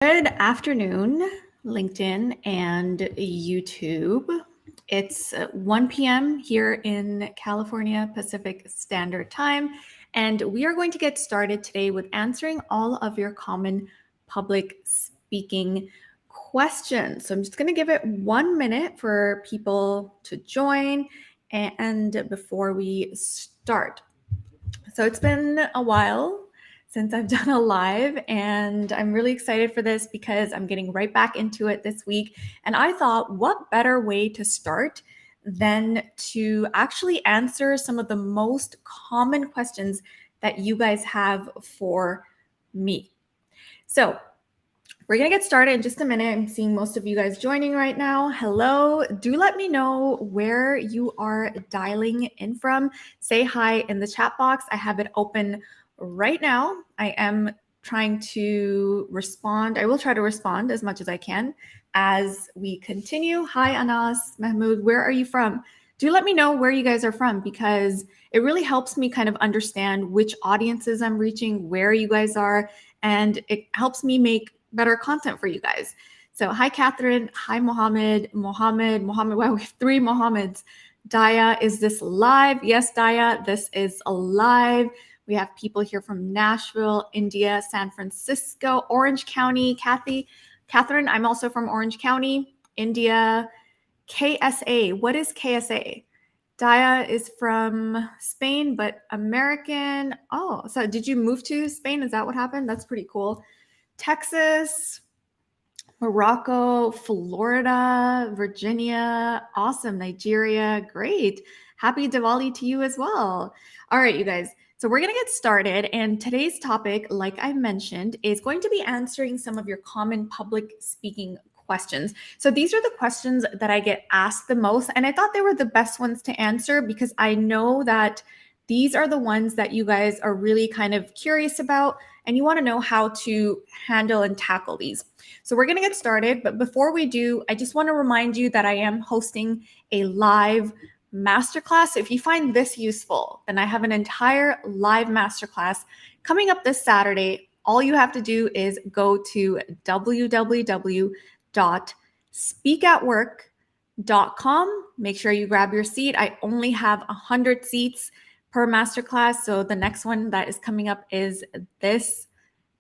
Good afternoon, LinkedIn and YouTube. It's 1 p.m. here in California Pacific Standard Time, and we are going to get started today with answering all of your common public speaking questions. So I'm just going to give it 1 minute for people to join and before we start. So it's been a while since I've done a live, and I'm really excited for this because I'm getting right back into it this week. And I thought, what better way to start than to actually answer some of the most common questions that you guys have for me. So we're going to get started in just a minute. I'm seeing most of you guys joining right now. Hello. Do let me know where you are dialing in from. Say hi in the chat box. I have it open right now. I am trying to respond. I will try to respond as much as I can as we continue. Hi, Anas, Mahmoud. Where are you from? Do let me know where you guys are from because it really helps me kind of understand which audiences I'm reaching, where you guys are, and it helps me make better content for you guys. So hi, Catherine. Hi, Mohammed. Mohammed. Wow, we have 3 Mohammeds. Daya, is this live? Yes, Daya, this is live. We have people here from Nashville, India, San Francisco, Orange County. Catherine, I'm also from Orange County, India. KSA, what is KSA? Daya is from Spain, but American. Oh, so did you move to Spain? Is that what happened? That's pretty cool. Texas, Morocco, Florida, Virginia, awesome, Nigeria, great. Happy Diwali to you as well. All right, you guys. So we're going to get started. And today's topic, like I mentioned, is going to be answering some of your common public speaking questions. So these are the questions that I get asked the most. And I thought they were the best ones to answer because I know that these are the ones that you guys are really kind of curious about and you want to know how to handle and tackle these. So we're going to get started, but before we do, I just want to remind you that I am hosting a live masterclass. If you find this useful, then I have an entire live masterclass coming up this Saturday. All you have to do is go to www.speakatwork.com. Make sure you grab your seat. I only have 100 seats per masterclass. So the next one that is coming up is this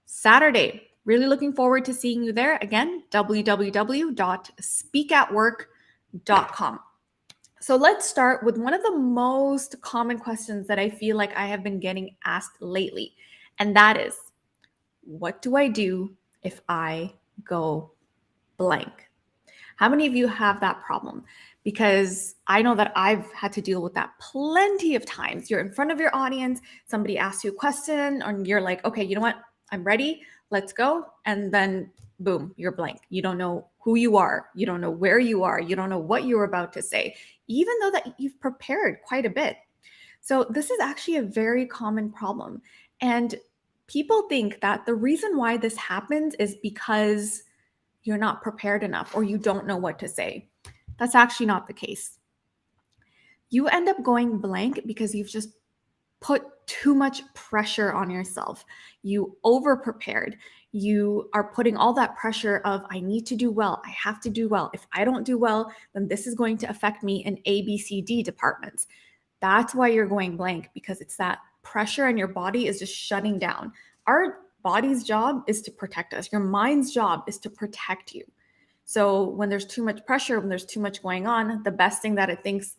Saturday. Really looking forward to seeing you there. Again, www.speakatwork.com. So let's start with one of the most common questions that I feel like I have been getting asked lately. And that is, what do I do if I go blank? How many of you have that problem? Because I know that I've had to deal with that plenty of times. You're in front of your audience, somebody asks you a question, and you're like, okay, you know what? I'm ready. Let's go. And then boom, you're blank. You don't know who you are. You don't know where you are. You don't know what you're about to say, even though that you've prepared quite a bit. So this is actually a very common problem. And people think that the reason why this happens is because you're not prepared enough or you don't know what to say. That's actually not the case. You end up going blank because you've just put too much pressure on yourself. You over prepared. You are putting all that pressure of, I need to do well. I have to do well. If I don't do well, then this is going to affect me in A, B, C, D departments. That's why you're going blank, because it's that pressure and your body is just shutting down. Our body's job is to protect us. Your mind's job is to protect you. So when there's too much pressure, when there's too much going on, the best thing that it thinks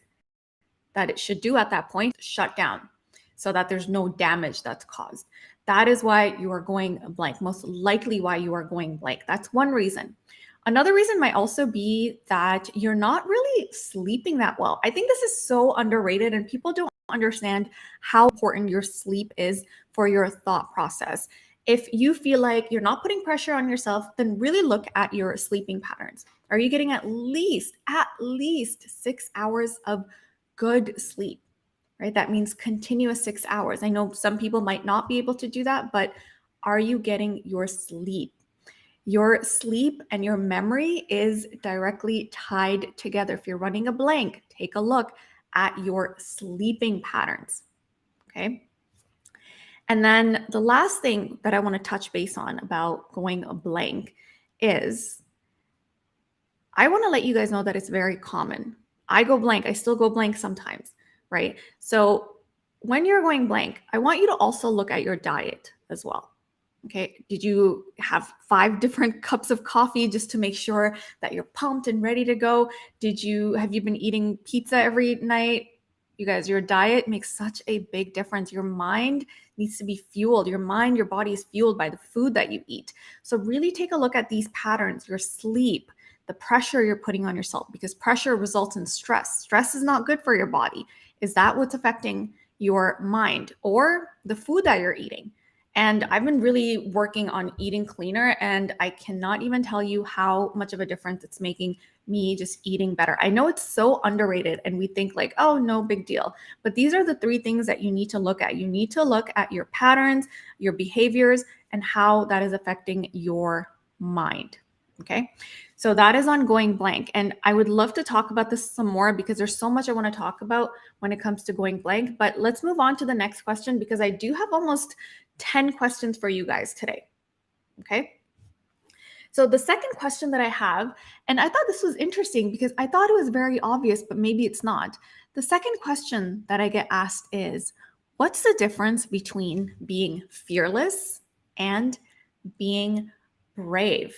that it should do at that point, shut down so that there's no damage that's caused. That is why you are going blank, most likely why you are going blank. That's one reason. Another reason might also be that you're not really sleeping that well. I think this is so underrated and people don't understand how important your sleep is for your thought process. If you feel like you're not putting pressure on yourself, then really look at your sleeping patterns. Are you getting at least 6 hours of good sleep? Right? That means continuous 6 hours. I know some people might not be able to do that, but are you getting your sleep? Your sleep and your memory is directly tied together. If you're running a blank, take a look at your sleeping patterns. Okay. And then the last thing that I want to touch base on about going blank is I want to let you guys know that it's very common. I go blank. I still go blank sometimes, right? So when you're going blank, I want you to also look at your diet as well. Okay. Did you have 5 different cups of coffee just to make sure that you're pumped and ready to go? Have you been eating pizza every night? You guys, your diet makes such a big difference. Your mind needs to be fueled. Your body is fueled by the food that you eat. So really take a look at these patterns, your sleep, the pressure you're putting on yourself, because pressure results in stress. Stress is not good for your body. Is that what's affecting your mind or the food that you're eating? And I've been really working on eating cleaner, and I cannot even tell you how much of a difference it's making me just eating better. I know it's so underrated and we think like, oh, no big deal. But these are the 3 things that you need to look at. You need to look at your patterns, your behaviors, and how that is affecting your mind. Okay. So that is on going blank. And I would love to talk about this some more because there's so much I want to talk about when it comes to going blank. But let's move on to the next question because I do have almost 10 questions for you guys today. Okay. So the second question that I have, and I thought this was interesting because I thought it was very obvious, but maybe it's not. The second question that I get asked is, what's the difference between being fearless and being brave?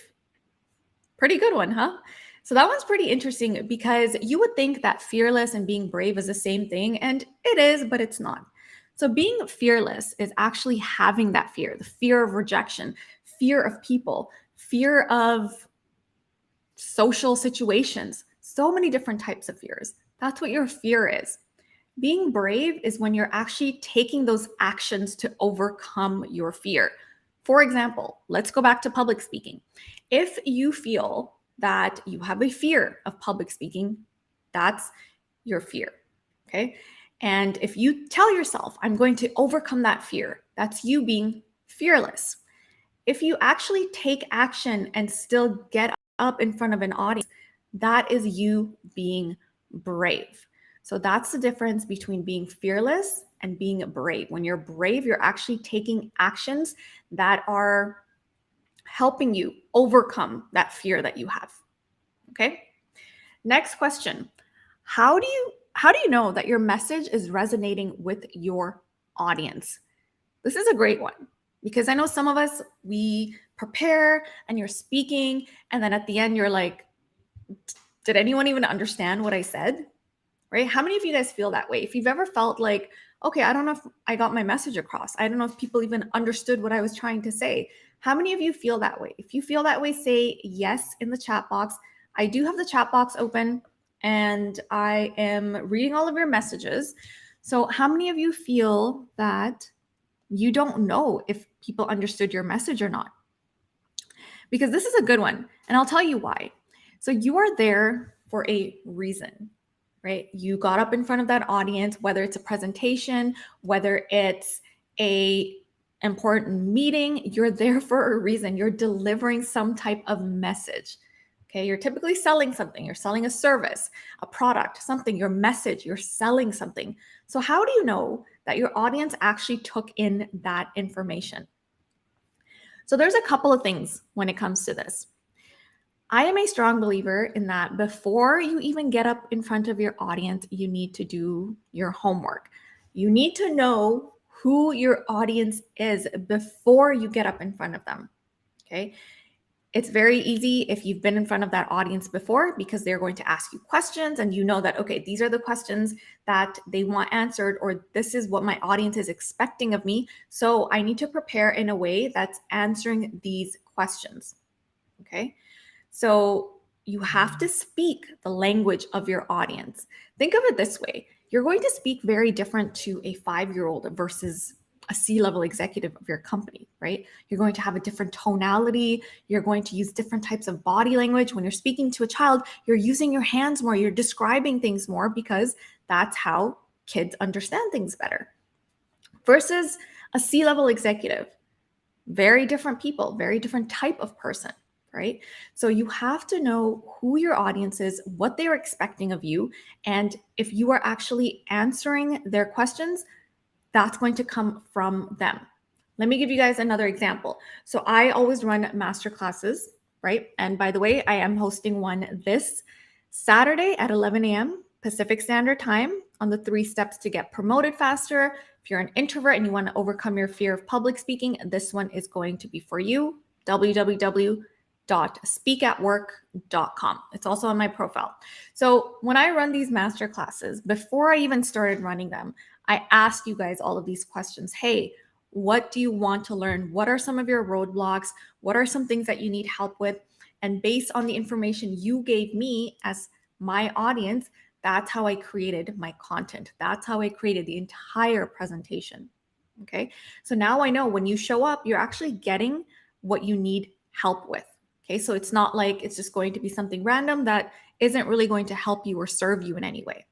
Pretty good one, huh? So that one's pretty interesting because you would think that fearless and being brave is the same thing, and it is, but it's not. So being fearless is actually having that fear, the fear of rejection, fear of people, fear of social situations, so many different types of fears. That's what your fear is. Being brave is when you're actually taking those actions to overcome your fear. For example, let's go back to public speaking. If you feel that you have a fear of public speaking, that's your fear. Okay. And if you tell yourself, I'm going to overcome that fear, that's you being fearless. If you actually take action and still get up in front of an audience, that is you being brave. So that's the difference between being fearless and being brave. When you're brave, you're actually taking actions that are helping you overcome that fear that you have. Okay? Next question. How do you know that your message is resonating with your audience? This is a great one because I know some of us, we prepare and you're speaking and then at the end you're like, did anyone even understand what I said? Right? How many of you guys feel that way? If you've ever felt like, okay, I don't know if I got my message across. I don't know if people even understood what I was trying to say. How many of you feel that way? If you feel that way, say yes in the chat box. I do have the chat box open and I am reading all of your messages. So how many of you feel that you don't know if people understood your message or not? Because this is a good one, and I'll tell you why. So you are there for a reason, right? You got up in front of that audience, whether it's a presentation, whether it's a important meeting, you're there for a reason. You're delivering some type of message. Okay, you're typically selling something. You're selling a service, a product, something, your message, you're selling something. So how do you know that your audience actually took in that information? So there's a couple of things when it comes to this. I am a strong believer in that before you even get up in front of your audience, you need to do your homework. You need to know who your audience is before you get up in front of them. Okay. It's very easy if you've been in front of that audience before because they're going to ask you questions and you know that, okay, these are the questions that they want answered, or this is what my audience is expecting of me. So I need to prepare in a way that's answering these questions. Okay. So you have to speak the language of your audience. Think of it this way. You're going to speak very different to a 5-year-old versus a C-level executive of your company, right? You're going to have a different tonality. You're going to use different types of body language. When you're speaking to a child, you're using your hands more. You're describing things more because that's how kids understand things better. Versus a C-level executive, very different people, very different type of person. Right? So you have to know who your audience is, what they're expecting of you, and if you are actually answering their questions, that's going to come from them. Let me give you guys another example. So I always run master classes right? And by the way, I am hosting one this Saturday at 11 a.m. Pacific Standard Time on the 3 steps to get promoted faster. If you're an introvert and you want to overcome your fear of public speaking, this one is going to be for you. www.speakatwork.com. It's also on my profile. So when I run these master classes, before I even started running them, I asked you guys all of these questions. Hey, what do you want to learn? What are some of your roadblocks? What are some things that you need help with? And based on the information you gave me as my audience, that's how I created my content. That's how I created the entire presentation. Okay. So now I know when you show up, you're actually getting what you need help with. Okay. So it's not like it's just going to be something random that isn't really going to help you or serve you in any way.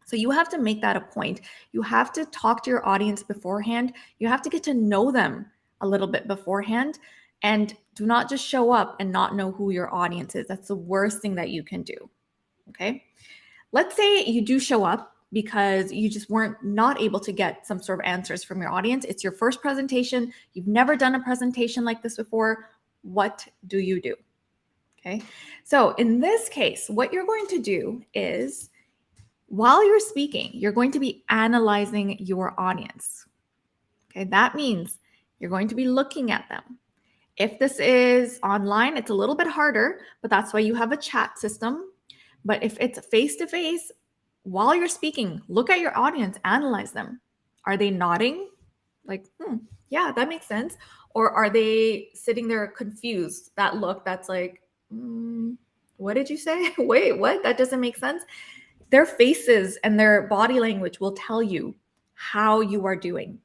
So you have to make that a point. You have to talk to your audience beforehand. You have to get to know them a little bit beforehand, and do not just show up and not know who your audience is. That's the worst thing that you can do. Okay. Let's say you do show up because you just weren't not able to get some sort of answers from your audience. It's your first presentation. You've never done a presentation like this before. What do you do? Okay. So in this case, what you're going to do is, while you're speaking, you're going to be analyzing your audience. Okay. That means you're going to be looking at them. If this is online, it's a little bit harder, but that's why you have a chat system. But if it's face-to-face, while you're speaking, look at your audience, analyze them. Are they nodding? Like, yeah, that makes sense. Or are they sitting there confused? That look that's like, what did you say? Wait, what? That doesn't make sense. Their faces and their body language will tell you how you are doing.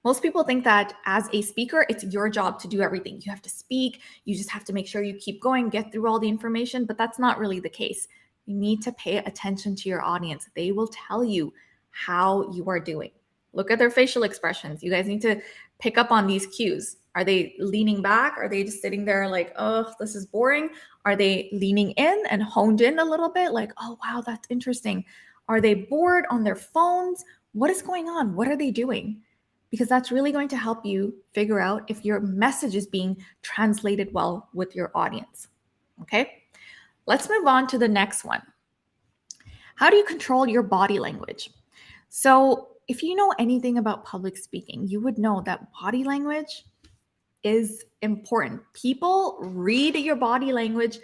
Most people think that as a speaker, it's your job to do everything. You have to speak. You just have to make sure you keep going, get through all the information, but that's not really the case. You need to pay attention to your audience. They will tell you how you are doing. Look at their facial expressions. You guys need to pick up on these cues. Are they leaning back? Are they just sitting there like, oh, this is boring? Are they leaning in and honed in a little bit? Like, oh, wow, that's interesting. Are they bored on their phones? What is going on? What are they doing? Because that's really going to help you figure out if your message is being translated well with your audience. Okay, let's move on to the next one. How do you control your body language? So if you know anything about public speaking, you would know that body language is important. People read your body language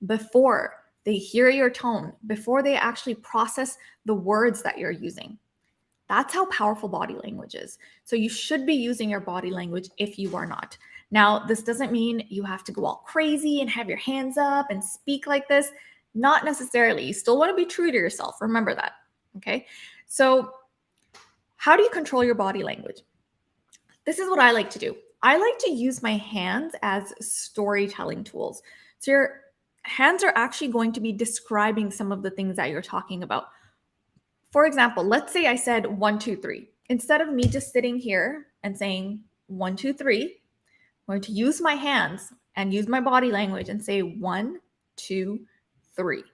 before they hear your tone, before they actually process the words that you're using. That's how powerful body language is. So you should be using your body language if you are not. Now, this doesn't mean you have to go all crazy and have your hands up and speak like this. Not necessarily. You still want to be true to yourself. Remember that. Okay. So how do you control your body language? This is what I like to do. I like to use my hands as storytelling tools. So your hands are actually going to be describing some of the things that you're talking about. For example, let's say I said 1, 2, 3. Instead of me just sitting here and saying 1, 2, 3, I'm going to use my hands and use my body language and say 1, 2, 3.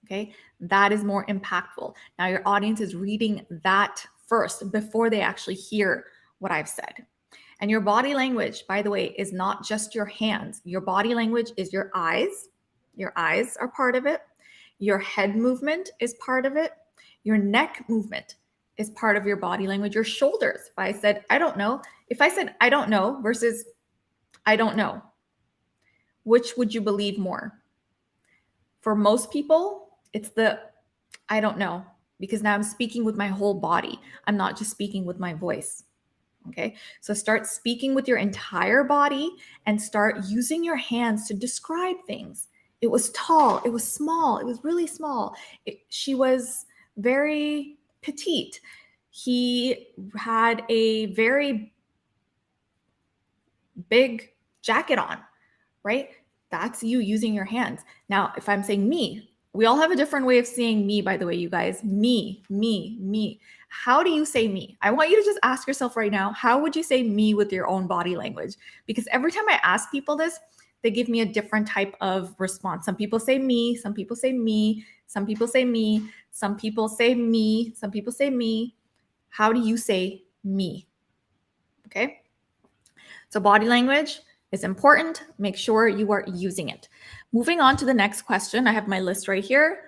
Okay, that is more impactful. Now your audience is reading that first before they actually hear what I've said. And your body language, by the way, is not just your hands. Your body language is your eyes. Your eyes are part of it. Your head movement is part of it. Your neck movement is part of your body language. Your shoulders. If I said, I don't know, versus I don't know, which would you believe more? For most people, it's the I don't know, because now I'm speaking with my whole body. I'm not just speaking with my voice. Okay. So start speaking with your entire body and start using your hands to describe things. It was tall. It was small. It was really small. She was very petite. He had a very big jacket on, right? That's you using your hands. Now, if I'm saying me, we all have a different way of saying me, by the way, you guys. Me, me, me. How do you say me? I want you to just ask yourself right now, how would you say me with your own body language? Because every time I ask people this, they give me a different type of response. Some people say me, some people say me, some people say me, some people say me, some people say me. How do you say me? Okay. So body language is important. Make sure you are using it. Moving on to the next question. I have my list right here.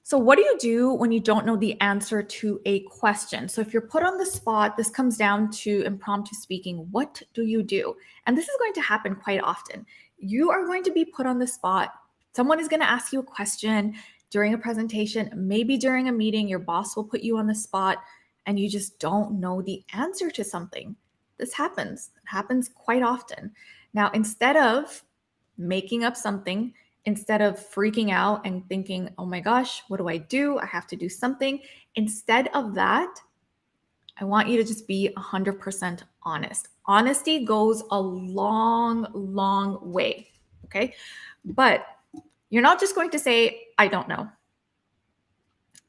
So what do you do when you don't know the answer to a question? So if you're put on the spot, this comes down to impromptu speaking. What do you do? And this is going to happen quite often. You are going to be put on the spot. Someone is going to ask you a question during a presentation, maybe during a meeting, your boss will put you on the spot and you just don't know the answer to something. This happens. It happens quite often. Now, instead of making up something, instead of freaking out and thinking, oh my gosh, what do? I have to do something. Instead of that, I want you to just be 100% honest. Honesty goes a long, long way. Okay. But you're not just going to say, I don't know.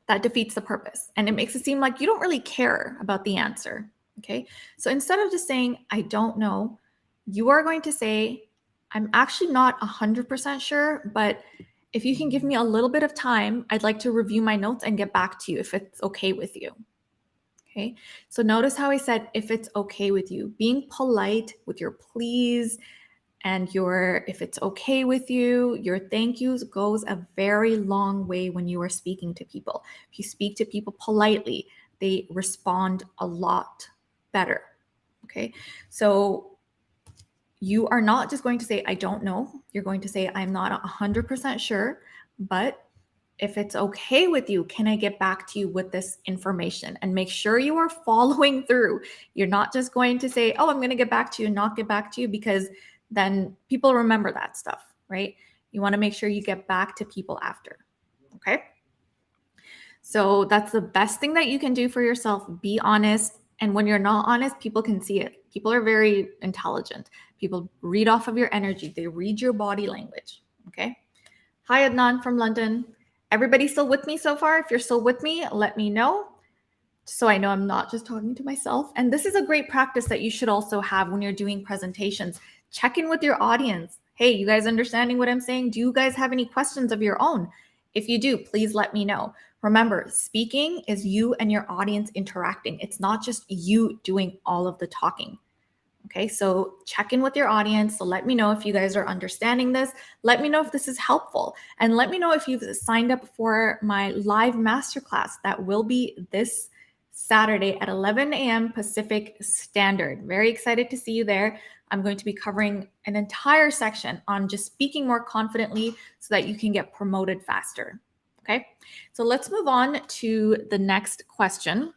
That defeats the purpose. And it makes it seem like you don't really care about the answer. Okay. So instead of just saying, I don't know, you are going to say, I'm actually not 100% sure, but if you can give me a little bit of time, I'd like to review my notes and get back to you if it's okay with you. Okay. So notice how I said, if it's okay with you, being polite with your please and your, if it's okay with you, your thank yous goes a very long way when you are speaking to people. If you speak to people politely, they respond a lot better. Okay. So you are not just going to say, I don't know. You're going to say, I'm not 100% sure, but if it's okay with you, can I get back to you with this information? And make sure you are following through. You're not just going to say, oh, I'm going to get back to you and not get back to you, because then people remember that stuff, right? You want to make sure you get back to people after. Okay. So that's the best thing that you can do for yourself. Be honest. And when you're not honest, people can see it. People are very intelligent. People read off of your energy. They read your body language. Okay. Hi, Adnan from London. Everybody still with me so far? If you're still with me, let me know, so I know I'm not just talking to myself. And this is a great practice that you should also have when you're doing presentations. Check in with your audience. Hey, you guys understanding what I'm saying? Do you guys have any questions of your own? If you do, please let me know. Remember, speaking is you and your audience interacting. It's not just you doing all of the talking. Okay, so check in with your audience. So let me know if you guys are understanding this. Let me know if this is helpful. And let me know if you've signed up for my live masterclass that will be this Saturday at 11 a.m. Pacific Standard. Very excited to see you there. I'm going to be covering an entire section on just speaking more confidently so that you can get promoted faster. Okay, so let's move on to the next question.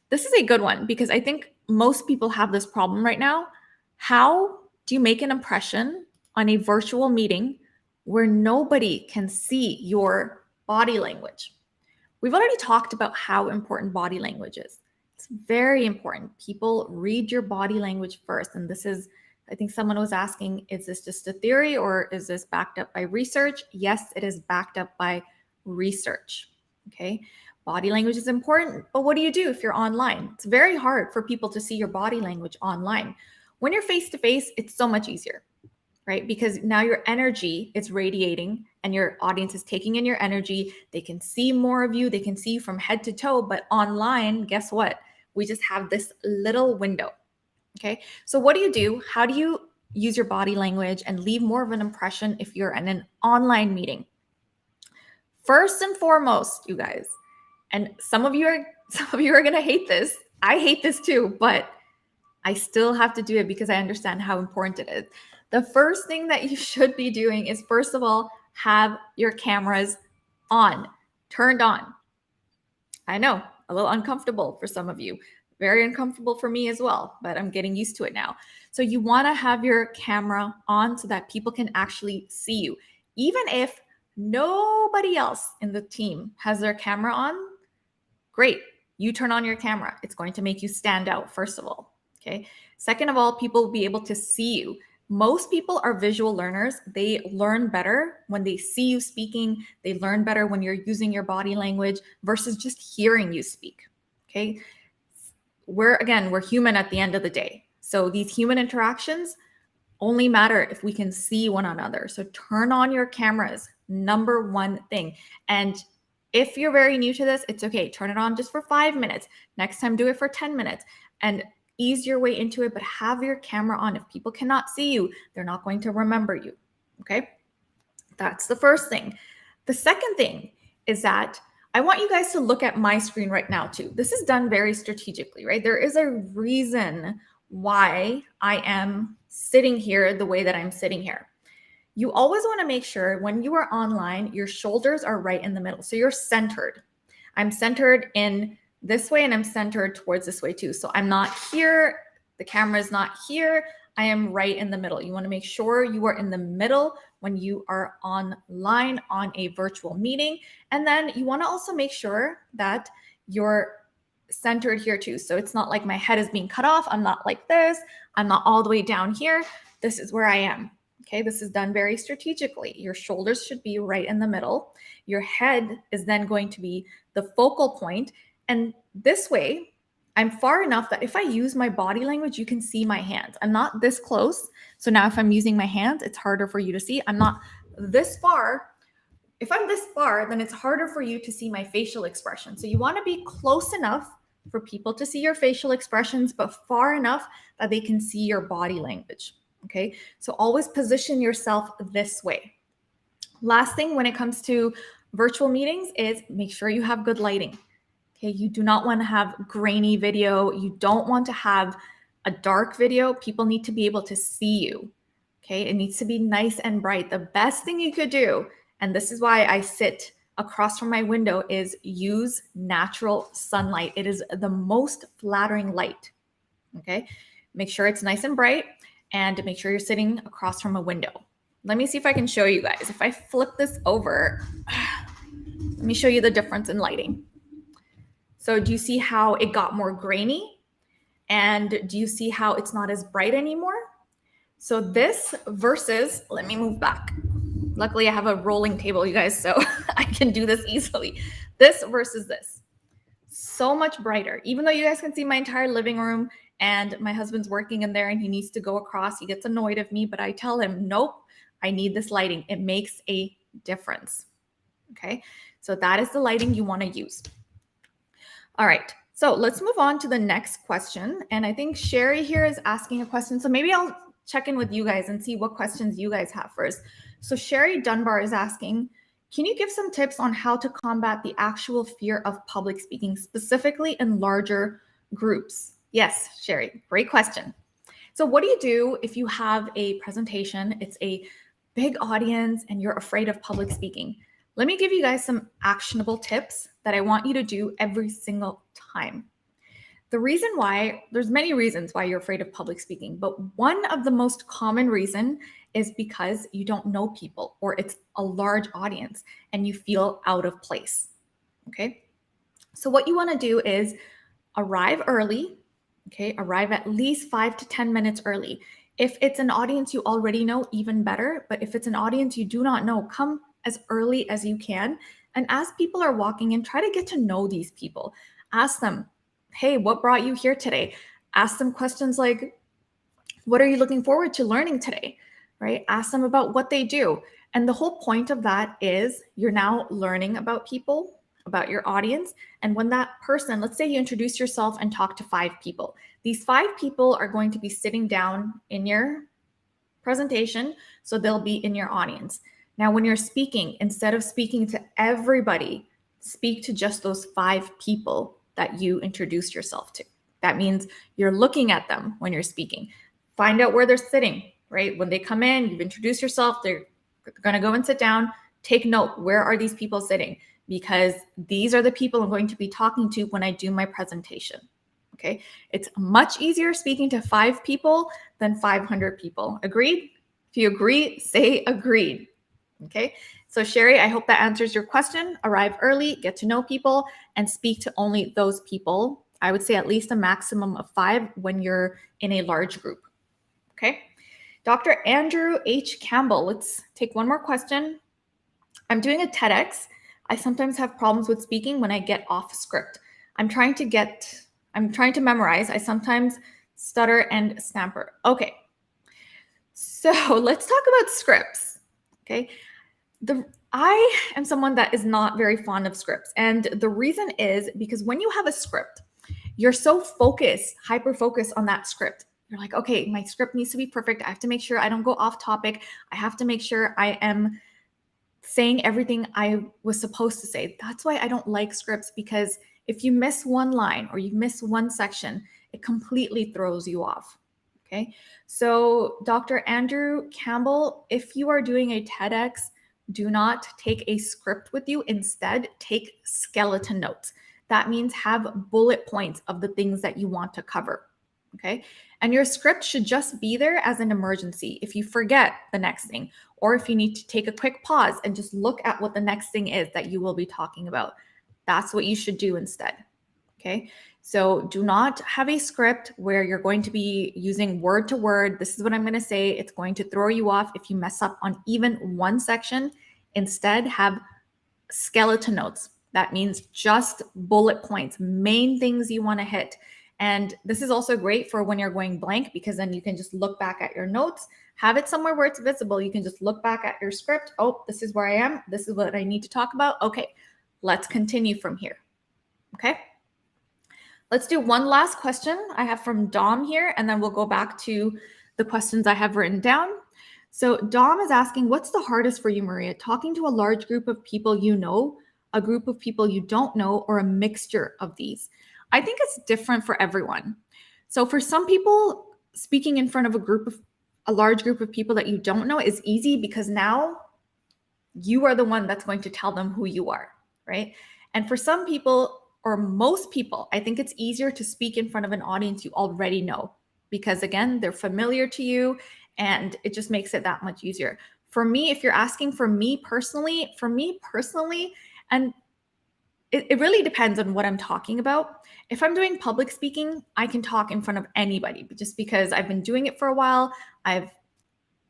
This is a good one because I think most people have this problem right now. How do you make an impression on a virtual meeting where nobody can see your body language? We've already talked about how important body language is. It's very important. People read your body language first. And this is, I think someone was asking, is this just a theory or is this backed up by research? Yes, it is backed up by research. Okay. Body language is important, but what do you do if you're online? It's very hard for people to see your body language online. When you're face to face, it's so much easier, right? Because now your energy is radiating and your audience is taking in your energy. They can see more of you. They can see you from head to toe, but online, guess what? We just have this little window, okay? So what do you do? How do you use your body language and leave more of an impression if you're in an online meeting? First and foremost, you guys, and some of you are going to hate this. I hate this too, but I still have to do it because I understand how important it is. The first thing that you should be doing is, first of all, have your cameras on, turned on. I know, a little uncomfortable for some of you, very uncomfortable for me as well, but I'm getting used to it now. So you want to have your camera on so that people can actually see you. Even if nobody else in the team has their camera on, great. You turn on your camera. It's going to make you stand out, first of all. Okay. Second of all, people will be able to see you. Most people are visual learners. They learn better when they see you speaking. They learn better when you're using your body language versus just hearing you speak. Okay. We're human at the end of the day. So these human interactions only matter if we can see one another. So turn on your cameras, number one thing. And if you're very new to this, it's okay. Turn it on just for 5 minutes. Next time, do it for 10 minutes. And ease your way into it, but have your camera on. If people cannot see you, they're not going to remember you. Okay? That's the first thing. The second thing is that I want you guys to look at my screen right now too. This is done very strategically, right? There is a reason why I am sitting here the way that I'm sitting here. You always want to make sure when you are online, your shoulders are right in the middle. So you're centered. I'm centered in this way and I'm centered towards this way too. So I'm not here. The camera is not here. I am right in the middle. You want to make sure you are in the middle when you are online on a virtual meeting. And then you want to also make sure that you're centered here too. So it's not like my head is being cut off. I'm not like this. I'm not all the way down here. This is where I am. Okay, this is done very strategically. Your shoulders should be right in the middle. Your head is then going to be the focal point. And this way, I'm far enough that if I use my body language, you can see my hands. I'm not this close. So now if I'm using my hands, it's harder for you to see. I'm not this far. If I'm this far, then it's harder for you to see my facial expression. So you want to be close enough for people to see your facial expressions, but far enough that they can see your body language. Okay, so always position yourself this way. Last thing when it comes to virtual meetings is make sure you have good lighting. Okay, you do not want to have grainy video. You don't want to have a dark video. People need to be able to see you. Okay, it needs to be nice and bright. The best thing you could do, and this is why I sit across from my window, is use natural sunlight. It is the most flattering light. Okay, make sure it's nice and bright and make sure you're sitting across from a window. Let me see if I can show you guys. If I flip this over, let me show you the difference in lighting. So do you see how it got more grainy? And do you see how it's not as bright anymore? So this versus, let me move back. Luckily I have a rolling table, you guys, so I can do this easily. This versus this, so much brighter. Even though you guys can see my entire living room and my husband's working in there and he needs to go across, he gets annoyed of me, but I tell him, nope, I need this lighting. It makes a difference. Okay, so that is the lighting you want to use. All right, so let's move on to the next question. And I think Sherry here is asking a question. So maybe I'll check in with you guys and see what questions you guys have first. So Sherry Dunbar is asking, can you give some tips on how to combat the actual fear of public speaking, specifically in larger groups? Yes, Sherry, great question. So what do you do if you have a presentation, it's a big audience and you're afraid of public speaking? Let me give you guys some actionable tips that I want you to do every single time. The reason why, there's many reasons why you're afraid of public speaking, but one of the most common reason is because you don't know people or it's a large audience and you feel out of place. Okay. So what you want to do is arrive early. Okay. Arrive at least 5 to 10 minutes early. If it's an audience you already know, even better. But if it's an audience you do not know, come as early as you can. And as people are walking in, try to get to know these people. Ask them, hey, what brought you here today? Ask them questions like, what are you looking forward to learning today? Right? Ask them about what they do. And the whole point of that is you're now learning about people, about your audience. And when that person, let's say you introduce yourself and talk to 5 people, these 5 people are going to be sitting down in your presentation. So they'll be in your audience. Now, when you're speaking, instead of speaking to everybody, speak to just those 5 people that you introduced yourself to. That means you're looking at them when you're speaking. Find out where they're sitting, right? When they come in, you've introduced yourself, they're going to go and sit down. Take note, where are these people sitting? Because these are the people I'm going to be talking to when I do my presentation. Okay, it's much easier speaking to 5 people than 500 people. Agreed? If you agree, say agreed. Okay, so Sherry, I hope that answers your question. Arrive early, get to know people, and speak to only those people. I would say at least a maximum of 5 when you're in a large group. Okay, Dr. Andrew H. Campbell, let's take one more question. I'm doing a TEDx. I sometimes have problems with speaking when I get off script. I'm trying to memorize. I sometimes stutter and stammer. Okay, so let's talk about scripts. Okay, I am someone that is not very fond of scripts. And the reason is because when you have a script, you're so focused, hyper focused on that script. You're like, okay, my script needs to be perfect. I have to make sure I don't go off topic. I have to make sure I am saying everything I was supposed to say. That's why I don't like scripts, because if you miss one line or you miss one section, it completely throws you off. Okay. So, Dr. Andrew Campbell, if you are doing a TEDx, do not take a script with you. Instead, take skeleton notes. That means have bullet points of the things that you want to cover. Okay. And your script should just be there as an emergency. If you forget the next thing, or if you need to take a quick pause and just look at what the next thing is that you will be talking about, that's what you should do instead. Okay. So do not have a script where you're going to be using word to word. This is what I'm going to say. It's going to throw you off if you mess up on even one section. Instead, have skeleton notes. That means just bullet points, main things you want to hit. And this is also great for when you're going blank, because then you can just look back at your notes, have it somewhere where it's visible. You can just look back at your script. Oh, this is where I am. This is what I need to talk about. Okay, let's continue from here. Okay. Let's do one last question I have from Dom here, and then we'll go back to the questions I have written down. So Dom is asking, what's the hardest for you, Maria? Talking to a large group of people you know, a group of people you don't know, or a mixture of these? I think it's different for everyone. So for some people, speaking in front of a large group of people that you don't know is easy, because now you are the one that's going to tell them who you are, right? And for some people, or most people, I think it's easier to speak in front of an audience you already know, because again, they're familiar to you and it just makes it that much easier. For me, if you're asking for me personally, and it really depends on what I'm talking about. If I'm doing public speaking, I can talk in front of anybody, but just because I've been doing it for a while, I've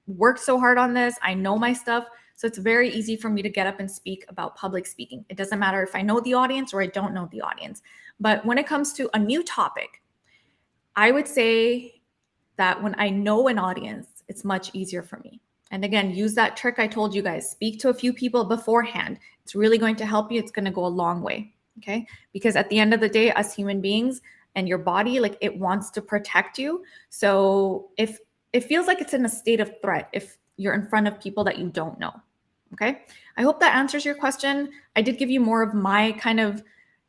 worked so hard on this, I know my stuff. So it's very easy for me to get up and speak about public speaking. It doesn't matter if I know the audience or I don't know the audience. But when it comes to a new topic, I would say that when I know an audience, it's much easier for me. And again, use that trick I told you guys. Speak to a few people beforehand. It's really going to help you. It's going to go a long way. Okay. Because at the end of the day, us human beings and your body, like, it wants to protect you. So if it feels like it's in a state of threat, if you're in front of people that you don't know. Okay. I hope that answers your question. I did give you more of my kind of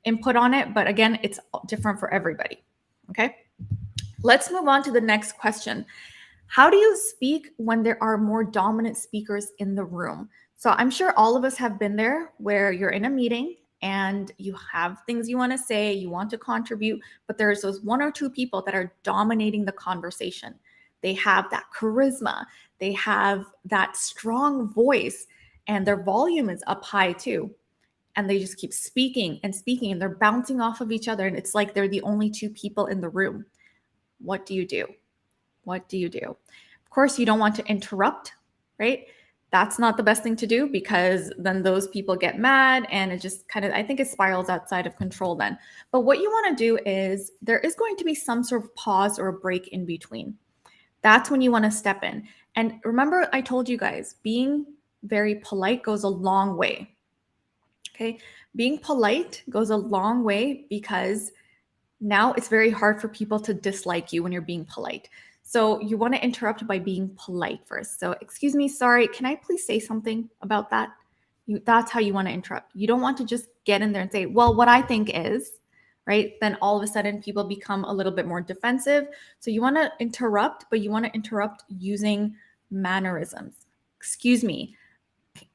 input on it, but again, it's different for everybody. Okay. Let's move on to the next question. How do you speak when there are more dominant speakers in the room? So I'm sure all of us have been there, where you're in a meeting and you have things you want to say, you want to contribute, but there's those one or two people that are dominating the conversation. They have that charisma, they have that strong voice, and their volume is up high too. And they just keep speaking and speaking, and they're bouncing off of each other. And it's like they're the only two people in the room. What do you do? What do you do? Of course, you don't want to interrupt, right? That's not the best thing to do, because then those people get mad and it just kind of, I think it spirals outside of control then. But what you want to do is, there is going to be some sort of pause or a break in between. That's when you want to step in. And remember, I told you guys, being very polite goes a long way. Okay. Being polite goes a long way, because now it's very hard for people to dislike you when you're being polite. So you want to interrupt by being polite first. So, excuse me, sorry, can I please say something about that? That's how you want to interrupt. You don't want to just get in there and say, well, what I think is, right? Then all of a sudden people become a little bit more defensive. So you want to interrupt, but you want to interrupt using mannerisms. Excuse me,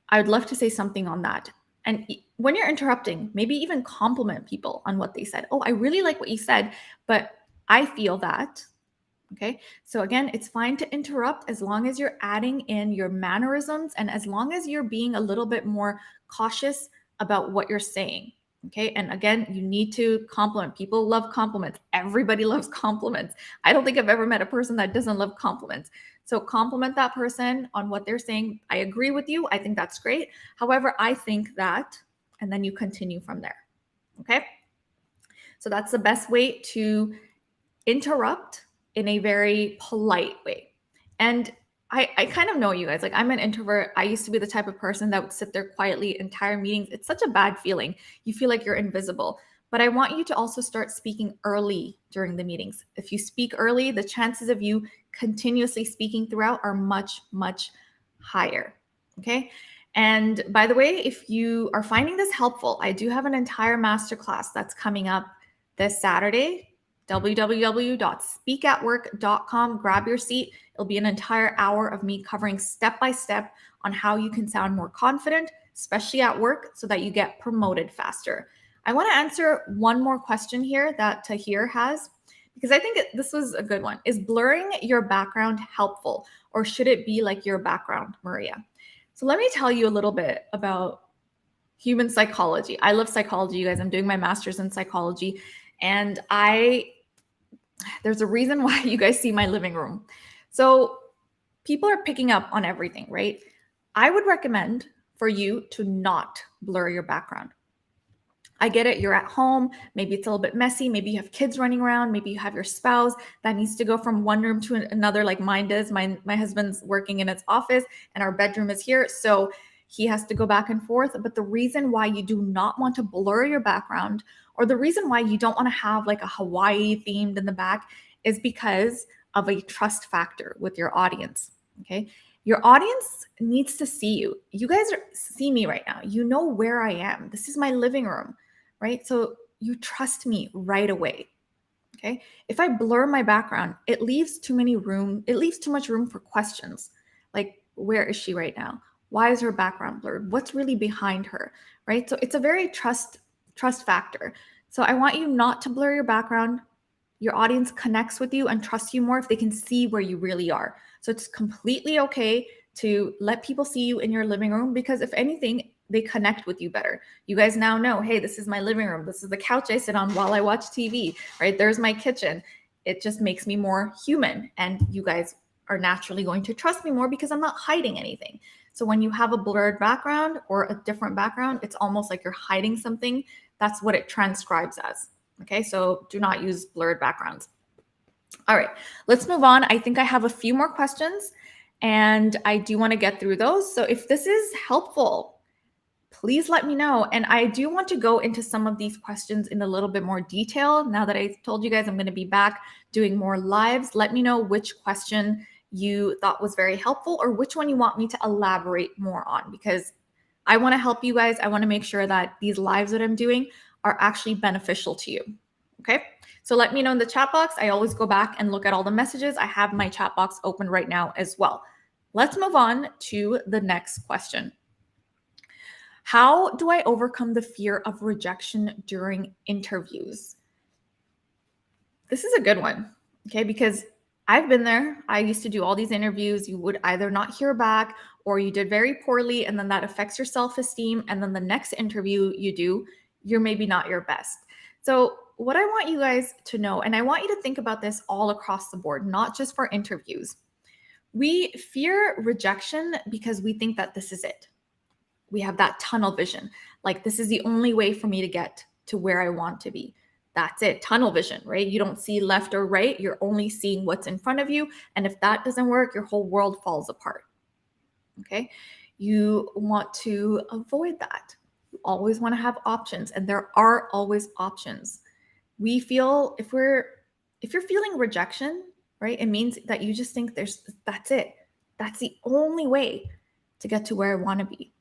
I would love to say something on that. And when you're interrupting, maybe even compliment people on what they said. Oh, I really like what you said, but I feel that. Okay. So again, it's fine to interrupt as long as you're adding in your mannerisms and as long as you're being a little bit more cautious about what you're saying. Okay. And again, you need to compliment. People love compliments. Everybody loves compliments. I don't think I've ever met a person that doesn't love compliments. So compliment that person on what they're saying. I agree with you. I think that's great. However, I think that, and then you continue from there. Okay. So that's the best way to interrupt in a very polite way. And I kind of know you guys, like, I'm an introvert. I used to be the type of person that would sit there quietly entire meetings. It's such a bad feeling. You feel like you're invisible. but I want you to also start speaking early during the meetings. If you speak early, the chances of you continuously speaking throughout are much, much higher. Okay. And by the way, if you are finding this helpful, I do have an entire masterclass that's coming up this Saturday, www.speakatwork.com. Grab your seat. It'll be an entire hour of me covering step by step on how you can sound more confident, especially at work, so that you get promoted faster. I want to answer one more question here that Tahir has, because I think this was a good one. Is blurring your background helpful, or should it be like your background, Maria? So let me tell you a little bit about human psychology. I love psychology, you guys. I'm doing my master's in psychology, and there's a reason why you guys see my living room. So people are picking up on everything, right? I would recommend for you to not blur your background. I get it. You're at home. Maybe it's a little bit messy. Maybe you have kids running around. Maybe you have your spouse that needs to go from one room to another, like mine does. My husband's working in his office and our bedroom is here. So he has to go back and forth. But the reason why you do not want to blur your background, or the reason why you don't want to have like a Hawaii themed in the back, is because of a trust factor with your audience. Okay. Your audience needs to see you. You guys see me right now. You know where I am. This is my living room, right? So you trust me right away. Okay. If I blur my background, it leaves too much room for questions. Like, where is she right now? Why is her background blurred? What's really behind her? Right. So it's a very trust factor. So I want you not to blur your background. Your audience connects with you and trusts you more if they can see where you really are. So it's completely okay to let people see you in your living room, because if anything, they connect with you better. You guys now know, hey, this is my living room. This is the couch I sit on while I watch TV, right? There's my kitchen. It just makes me more human. And you guys are naturally going to trust me more because I'm not hiding anything. So when you have a blurred background or a different background, it's almost like you're hiding something. That's what it transcribes as. Okay, so do not use blurred backgrounds. All right, let's move on. I think I have a few more questions and I do want to get through those. So if this is helpful, please let me know. And I do want to go into some of these questions in a little bit more detail. Now that I told you guys I'm going to be back doing more lives, let me know which question you thought was very helpful or which one you want me to elaborate more on, because I want to help you guys. I want to make sure that these lives that I'm doing are actually beneficial to you. Okay. So let me know in the chat box. I always go back and look at all the messages. I have my chat box open right now as well. Let's move on to the next question. How do I overcome the fear of rejection during interviews? This is a good one, okay? Because I've been there. I used to do all these interviews. You would either not hear back or you did very poorly, and then that affects your self-esteem. And then the next interview you do, you're maybe not your best. So what I want you guys to know, and I want you to think about this all across the board, not just for interviews. We fear rejection because we think that this is it. We have that tunnel vision. Like, this is the only way for me to get to where I want to be. That's it. Tunnel vision, right? You don't see left or right. You're only seeing what's in front of you. And if that doesn't work, your whole world falls apart. Okay. You want to avoid that. You always want to have options, and there are always options. We feel if you're feeling rejection, right? It means that you just think that's it. That's the only way to get to where I want to be.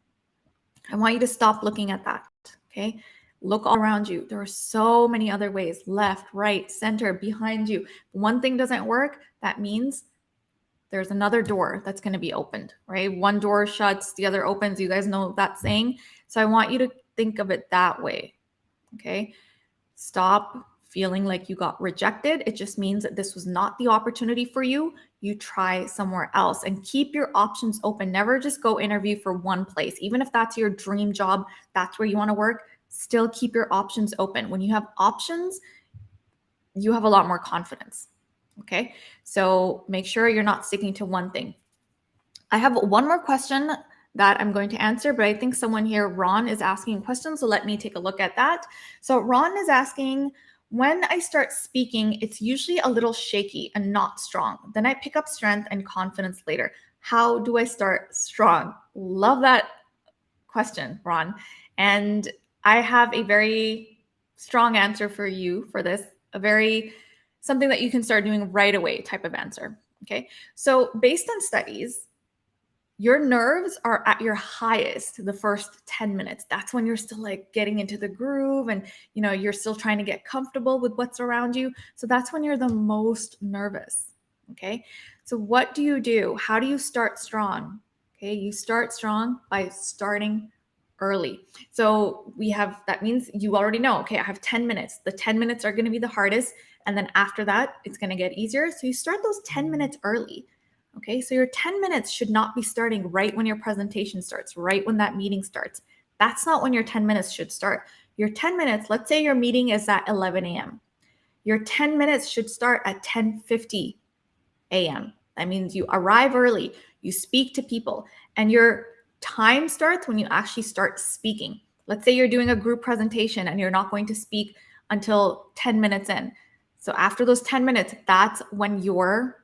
I want you to stop looking at that. Okay. Look all around you. There are so many other ways: left, right, center, behind you. One thing doesn't work, that means there's another door that's going to be opened, right? One door shuts, the other opens. You guys know that saying. So I want you to think of it that way. Okay. Stop feeling like you got rejected. It just means that this was not the opportunity for you. You try somewhere else, and keep your options open. Never just go interview for one place. Even if that's your dream job, that's where you want to work, still keep your options open. When you have options, you have a lot more confidence. Okay. So make sure you're not sticking to one thing. I have one more question that I'm going to answer, but I think someone here, Ron, is asking questions. So let me take a look at that. So Ron is asking, when I start speaking, it's usually a little shaky and not strong. Then I pick up strength and confidence later. How do I start strong? Love that question, Ron. And I have a very strong answer for you for this, something that you can start doing right away type of answer. Okay. So based on studies, your nerves are at your highest the first 10 minutes. That's when you're still like getting into the groove and you're still trying to get comfortable with what's around you. So that's when you're the most nervous. Okay. So what do you do? How do you start strong? Okay. You start strong by starting early. So that means you already know, okay, I have 10 minutes. The 10 minutes are going to be the hardest. And then after that, it's going to get easier. So you start those 10 minutes early. Okay, so your 10 minutes should not be starting right when your presentation starts, right when that meeting starts. That's not when your 10 minutes should start. Your 10 minutes, let's say your meeting is at 11 a.m. Your 10 minutes should start at 10:50 a.m. That means you arrive early, you speak to people, and your time starts when you actually start speaking. Let's say you're doing a group presentation and you're not going to speak until 10 minutes in. So after those 10 minutes, that's when your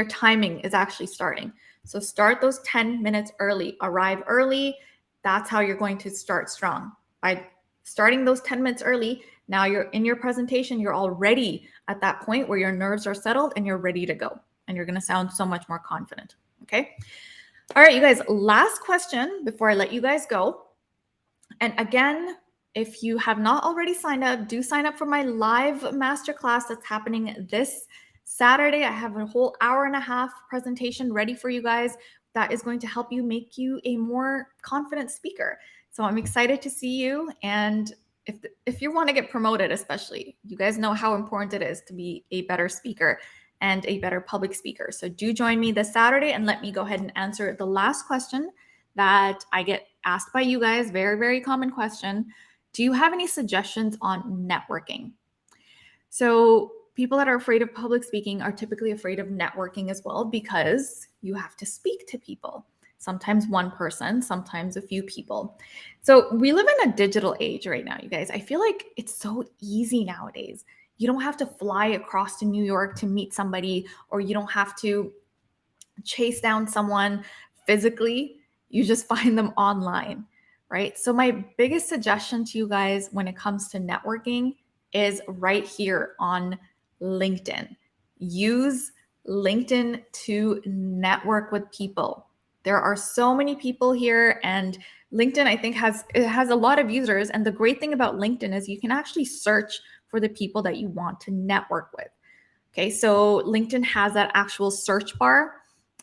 timing is actually starting. So start those 10 minutes early, arrive early. That's how you're going to start strong. By starting those 10 minutes early, now you're in your presentation, you're already at that point where your nerves are settled and you're ready to go. And you're going to sound so much more confident. Okay. All right, you guys, last question before I let you guys go. And again, if you have not already signed up, do sign up for my live masterclass that's happening this Saturday. I have a whole hour and a half presentation ready for you guys that is going to help you make you a more confident speaker. So I'm excited to see you. And if you want to get promoted, especially, you guys know how important it is to be a better speaker and a better public speaker. So do join me this Saturday and let me go ahead and answer the last question that I get asked by you guys. Very, very common question. Do you have any suggestions on networking? So people that are afraid of public speaking are typically afraid of networking as well, because you have to speak to people. Sometimes one person, sometimes a few people. So we live in a digital age right now, you guys. I feel like it's so easy nowadays. You don't have to fly across to New York to meet somebody, or you don't have to chase down someone physically. You just find them online, right? So my biggest suggestion to you guys when it comes to networking is right here on LinkedIn. Use LinkedIn to network with people. There are so many people here, and LinkedIn, I think, has a lot of users. And the great thing about LinkedIn is you can actually search for the people that you want to network with. Okay, so LinkedIn has that actual search bar,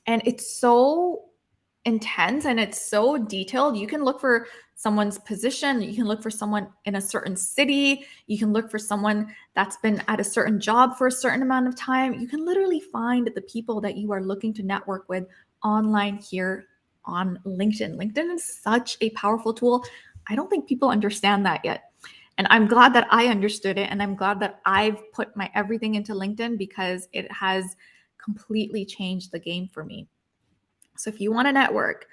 and it's so intense and it's so detailed. You can look for someone's position, you can look for someone in a certain city, you can look for someone that's been at a certain job for a certain amount of time. You can literally find the people that you are looking to network with online here on LinkedIn. LinkedIn is such a powerful tool. I don't think people understand that yet. And I'm glad that I understood it, and I'm glad that I've put my everything into LinkedIn, because it has completely changed the game for me. So if you want to network,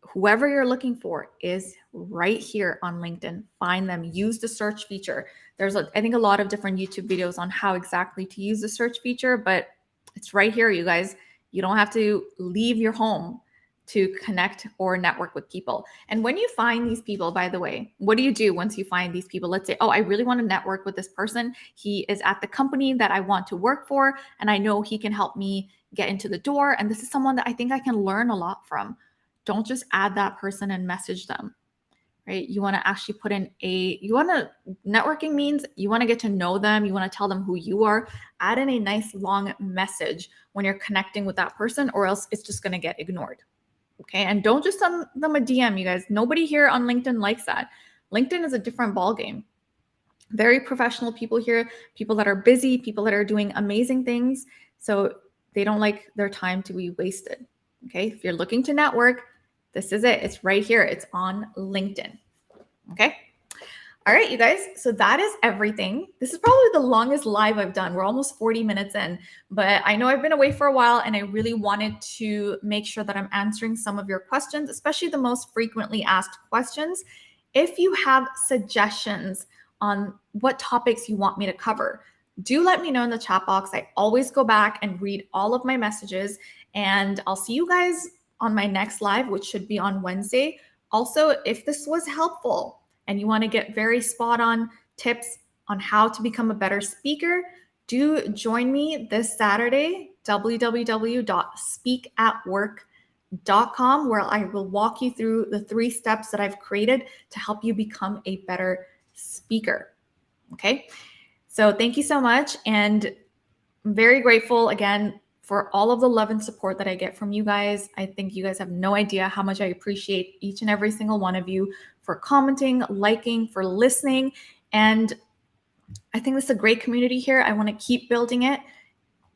whoever you're looking for is right here on LinkedIn. Find them. Use the search feature. There's, I think, a lot of different YouTube videos on how exactly to use the search feature, but it's right here, you guys. You don't have to leave your home to connect or network with people. And when you find these people, by the way, what do you do once you find these people? Let's say, oh, I really want to network with this person. He is at the company that I want to work for, and I know he can help me get into the door. And this is someone that I think I can learn a lot from. Don't just add that person and message them, right? You want to actually put in networking means you want to get to know them. You want to tell them who you are. Add in a nice long message when you're connecting with that person, or else it's just going to get ignored. Okay. And don't just send them a DM, you guys. Nobody here on LinkedIn likes that. LinkedIn is a different ballgame. Very professional people here, people that are busy, people that are doing amazing things. So they don't like their time to be wasted. Okay. If you're looking to network, this is it. It's right here. It's on LinkedIn. Okay. All right, you guys. So that is everything. This is probably the longest live I've done. We're almost 40 minutes in, but I know I've been away for a while, and I really wanted to make sure that I'm answering some of your questions, especially the most frequently asked questions. If you have suggestions on what topics you want me to cover, do let me know in the chat box. I always go back and read all of my messages, and I'll see you guys on my next live, which should be on Wednesday. Also, if this was helpful, and you want to get very spot on tips on how to become a better speaker, do join me this Saturday, www.speakatwork.com, where I will walk you through the 3 steps that I've created to help you become a better speaker. Okay, so thank you so much. And I'm very grateful again for all of the love and support that I get from you guys. I think you guys have no idea how much I appreciate each and every single one of you for commenting, liking, for listening. And I think this is a great community here. I want to keep building it.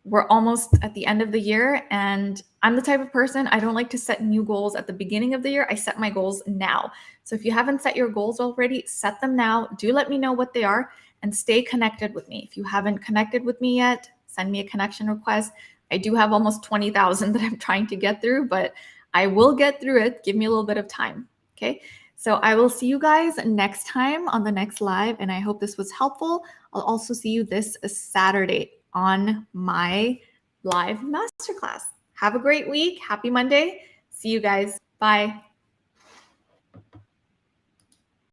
We're almost at the end of the year, and I'm the type of person, I don't like to set new goals at the beginning of the year. I set my goals now. So if you haven't set your goals already, set them now. Do let me know what they are and stay connected with me. If you haven't connected with me yet, send me a connection request. I do have almost 20,000 that I'm trying to get through, but I will get through it. Give me a little bit of time. Okay. So I will see you guys next time on the next live, and I hope this was helpful. I'll also see you this Saturday on my live masterclass. Have a great week. Happy Monday. See you guys. Bye.